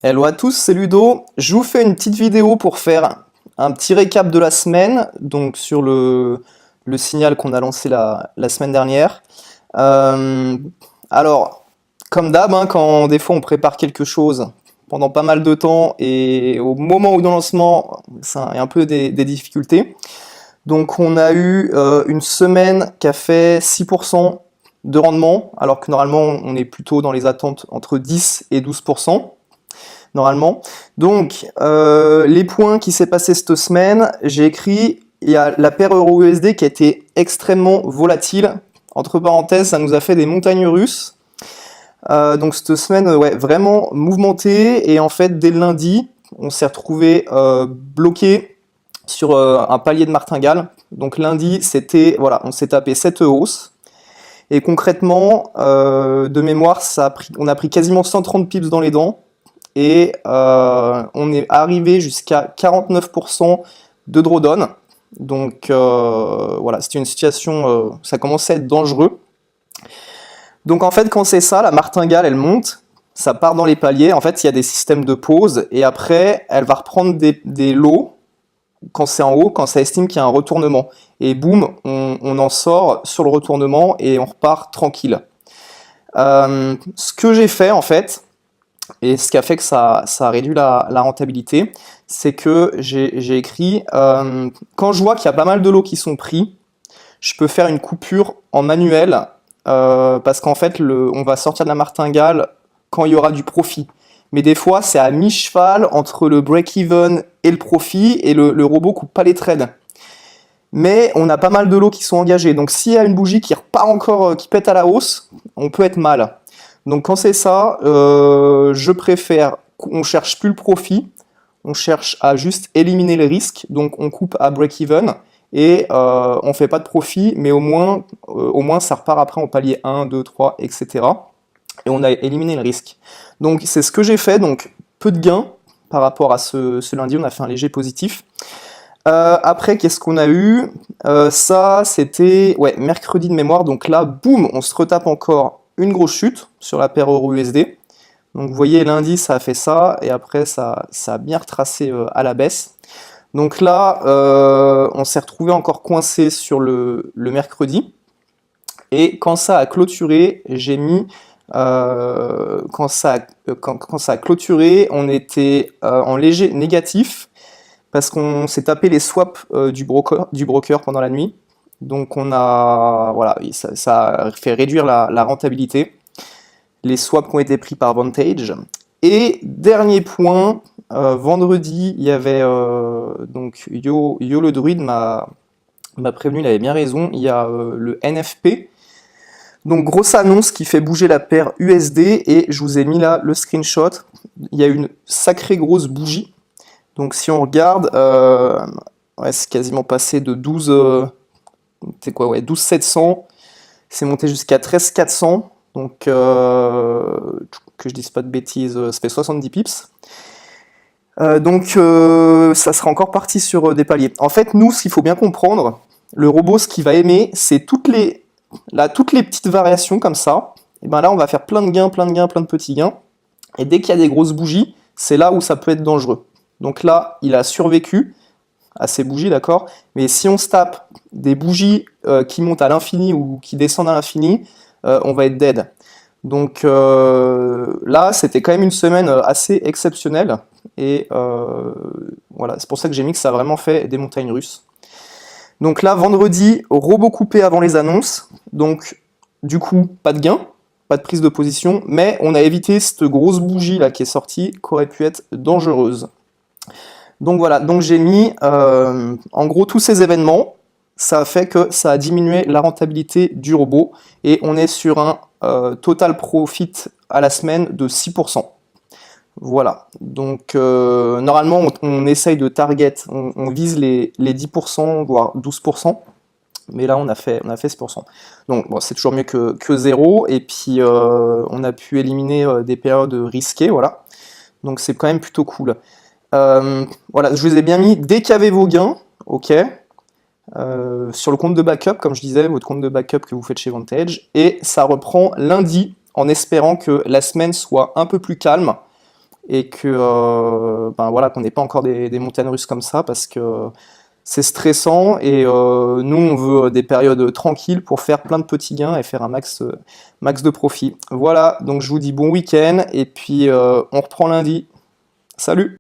Hello à tous, c'est Ludo. Je vous fais une petite vidéo pour faire un petit récap de la semaine, donc sur le signal qu'on a lancé la semaine dernière. Euh, alors, comme d'hab, hein, quand des fois on prépare quelque chose pendant pas mal de temps et au moment où dans le lancement, ça a un peu des difficultés. Donc on a eu une semaine qui a fait 6% de rendement, alors que normalement on est plutôt dans les attentes entre 10 et 12%. Normalement. Donc, les points qui s'est passé cette semaine, j'ai écrit, il y a la paire euro-USD qui a été extrêmement volatile. Entre parenthèses, ça nous a fait des montagnes russes. Donc cette semaine, ouais, vraiment mouvementée. Et en fait, dès le lundi, on s'est retrouvé bloqué sur un palier de martingale. Donc lundi, c'était, voilà, on s'est tapé 7 hausses. Et concrètement, de mémoire, on a pris quasiment 130 pips dans les dents. Et on est arrivé jusqu'à 49% de drawdown. Donc voilà, c'était une situation, ça commençait à être dangereux. Donc en fait, quand c'est ça, la martingale, elle monte, ça part dans les paliers. En fait, il y a des systèmes de pause, et après, elle va reprendre des lots quand c'est en haut, quand ça estime qu'il y a un retournement. Et boum, on en sort sur le retournement, et on repart tranquille. Ce que j'ai fait, en fait, et ce qui a fait que ça a réduit la rentabilité, c'est que j'ai écrit, quand je vois qu'il y a pas mal de lots qui sont pris, je peux faire une coupure en manuel, parce qu'en fait, on va sortir de la martingale quand il y aura du profit. Mais des fois, c'est à mi-cheval entre le break-even et le profit, et le robot coupe pas les trades. Mais on a pas mal de lots qui sont engagés, donc s'il y a une bougie qui repart encore, qui pète à la hausse, on peut être mal. Donc quand c'est ça, je préfère, on cherche plus le profit, on cherche à juste éliminer les risques, donc on coupe à break-even, et on fait pas de profit, mais au moins ça repart après en palier 1, 2, 3, etc. Et on a éliminé le risque. Donc c'est ce que j'ai fait, donc peu de gains par rapport à ce lundi, on a fait un léger positif. Après, qu'est-ce qu'on a eu? Ça, c'était mercredi de mémoire, donc là, boum, on se retape encore une grosse chute sur la paire euro-USD. Donc vous voyez, lundi, ça a fait ça, et après, ça a bien retracé à la baisse. Donc là, on s'est retrouvé encore coincé sur le mercredi, et quand ça a clôturé, j'ai mis... quand ça a clôturé, on était en léger négatif, parce qu'on s'est tapé les swaps du broker pendant la nuit. Donc voilà, ça a fait réduire la rentabilité. Les swaps qui ont été pris par Vantage. Et dernier point, vendredi, il y avait donc Yo le druide m'a prévenu, il avait bien raison, il y a le NFP. Donc grosse annonce qui fait bouger la paire USD, et je vous ai mis là le screenshot. Il y a une sacrée grosse bougie. Donc si on regarde, c'est quasiment passé de 12 700, c'est monté jusqu'à 13 400, donc que je dise pas de bêtises, ça fait 70 pips. Donc ça sera encore parti sur des paliers. En fait, nous, ce qu'il faut bien comprendre, le robot, ce qu'il va aimer, c'est toutes les petites variations comme ça. Et ben là, on va faire plein de gains, plein de petits gains. Et dès qu'il y a des grosses bougies, c'est là où ça peut être dangereux. Donc là, il a survécu à ces bougies, d'accord? Mais si on se tape des bougies qui montent à l'infini ou qui descendent à l'infini, on va être dead. Donc là, c'était quand même une semaine assez exceptionnelle. Et voilà, c'est pour ça que j'ai mis que ça a vraiment fait des montagnes russes. Donc là, vendredi, robot coupé avant les annonces. Donc du coup, pas de gain, pas de prise de position, mais on a évité cette grosse bougie là qui est sortie, qui aurait pu être dangereuse. Donc voilà, donc j'ai mis en gros tous ces événements, ça a fait que ça a diminué la rentabilité du robot, et on est sur un total profit à la semaine de 6%. Voilà, donc normalement on essaye de target, on vise les 10%, voire 12%, mais là on a fait 6%. Donc bon, c'est toujours mieux que 0, et puis on a pu éliminer des périodes risquées, voilà, donc c'est quand même plutôt cool. Voilà, je vous ai bien mis, dès qu'il y avait vos gains, ok, sur le compte de backup, comme je disais, votre compte de backup que vous faites chez Vantage, et ça reprend lundi, en espérant que la semaine soit un peu plus calme, et que ben voilà, qu'on n'ait pas encore des montagnes russes comme ça parce que c'est stressant et nous on veut des périodes tranquilles pour faire plein de petits gains et faire un max de profit. Voilà, donc je vous dis bon week-end et puis on reprend lundi. Salut!